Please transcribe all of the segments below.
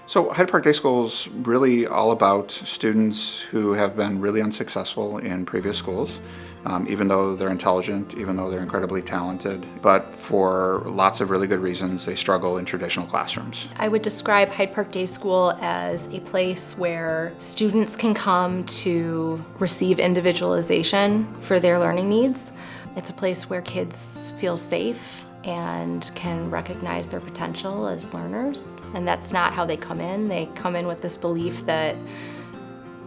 So Hyde Park Day School is really all about students who have been really unsuccessful in previous schools, even though they're intelligent, even though they're incredibly talented. But for lots of really good reasons, they struggle in traditional classrooms. I would describe Hyde Park Day School as a place where students can come to receive individualization for their learning needs. It's a place where kids feel safe and can recognize their potential as learners. And that's not how they come in. They come in with this belief that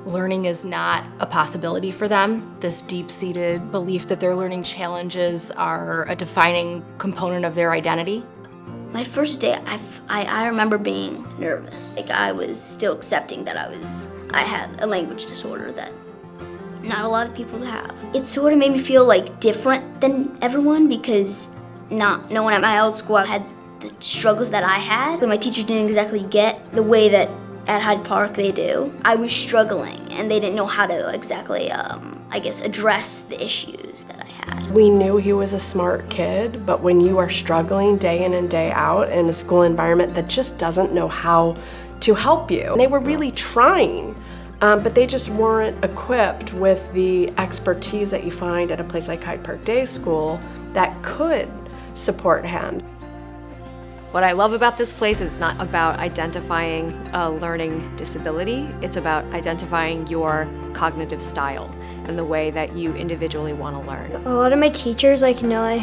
learning is not a possibility for them, this deep-seated belief that their learning challenges are a defining component of their identity. My first day, I remember being nervous. I was still accepting that I had a language disorder that not a lot of people have. It sort of made me feel different than everyone because no one at my old school had the struggles that I had. My teachers didn't exactly get the way that at Hyde Park they do. I was struggling and they didn't know how to exactly, address the issues that I had. We knew he was a smart kid, but when you are struggling day in and day out in a school environment that just doesn't know how to help you, they were really trying. But they just weren't equipped with the expertise that you find at a place like Hyde Park Day School that could support him. What I love about this place is not about identifying a learning disability, it's about identifying your cognitive style and the way that you individually want to learn. A lot of my teachers know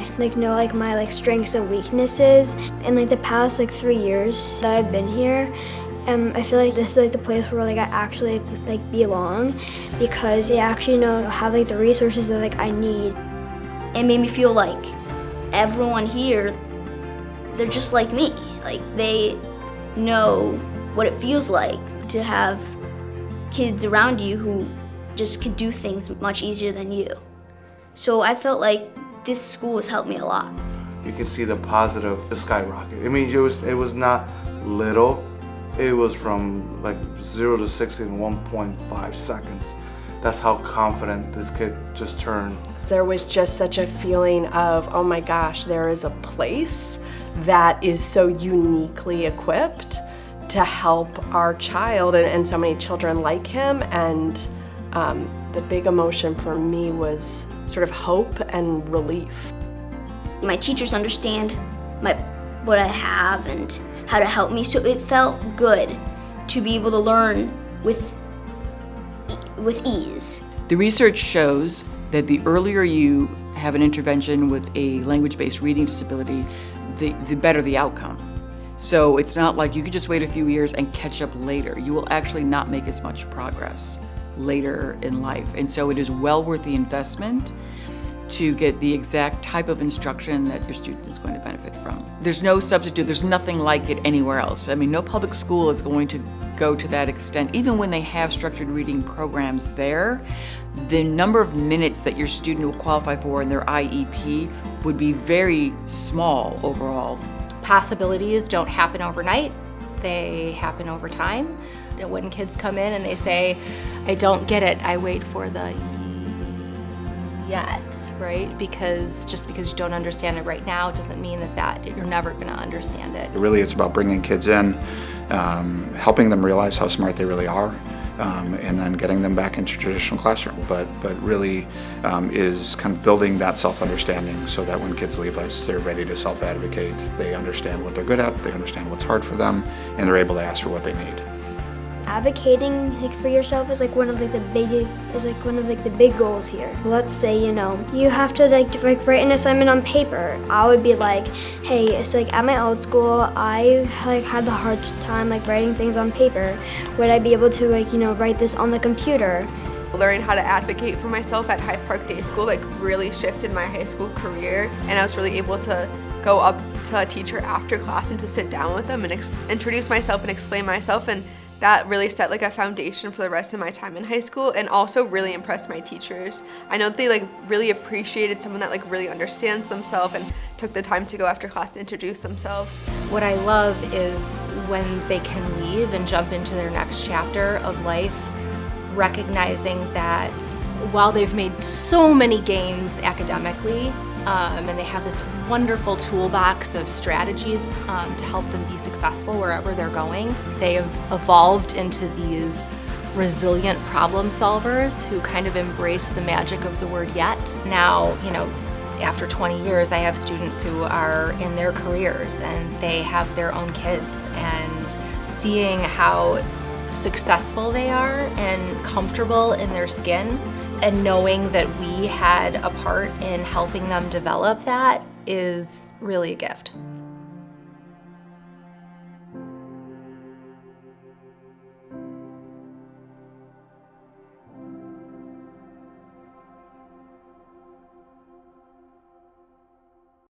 my strengths and weaknesses. In the past 3 years that I've been here, I feel like this is the place where I actually belong because they actually have the resources that I need. It made me feel like everyone here, they're just like me. They know what it feels like to have kids around you who just could do things much easier than you. So I felt like this school has helped me a lot. You can see the positive skyrocket. I mean, it was not little. It was from 0 to 60 in 1.5 seconds. That's how confident this kid just turned. There was just such a feeling of, oh my gosh, there is a place that is so uniquely equipped to help our child and so many children like him. And the big emotion for me was sort of hope and relief. My teachers understand what I have and how to help me, so it felt good to be able to learn with ease. The research shows that the earlier you have an intervention with a language-based reading disability, the better the outcome. So it's not like you could just wait a few years and catch up later. You will actually not make as much progress later in life. And so it is well worth the investment to get the exact type of instruction that your student is going to benefit from. There's no substitute, there's nothing like it anywhere else. I mean, no public school is going to go to that extent. Even when they have structured reading programs there, the number of minutes that your student will qualify for in their IEP would be very small overall. Possibilities don't happen overnight, they happen over time. When kids come in and they say, I don't get it, I wait for the yet, right? Because just because you don't understand it right now doesn't mean that you're never going to understand it. Really, it's about bringing kids in, helping them realize how smart they really are, and then getting them back into traditional classroom. But really is kind of building that self-understanding so that when kids leave us, they're ready to self-advocate. They understand what they're good at, they understand what's hard for them, and they're able to ask for what they need. Advocating for yourself is one of the big goals here. Let's say you have to write an assignment on paper. I would be hey, it's at my old school I had the hard time writing things on paper. Would I be able to write this on the computer? Learning how to advocate for myself at Hyde Park Day School really shifted my high school career, and I was really able to go up to a teacher after class and to sit down with them and introduce myself and explain myself, and that really set a foundation for the rest of my time in high school, and also really impressed my teachers. I know they really appreciated someone that really understands themselves and took the time to go after class to introduce themselves. What I love is when they can leave and jump into their next chapter of life, recognizing that while they've made so many gains academically, and they have this wonderful toolbox of strategies to help them be successful wherever they're going. They have evolved into these resilient problem solvers who kind of embrace the magic of the word yet. Now, after 20 years, I have students who are in their careers and they have their own kids, and seeing how successful they are and comfortable in their skin, and knowing that we had a part in helping them develop that is really a gift.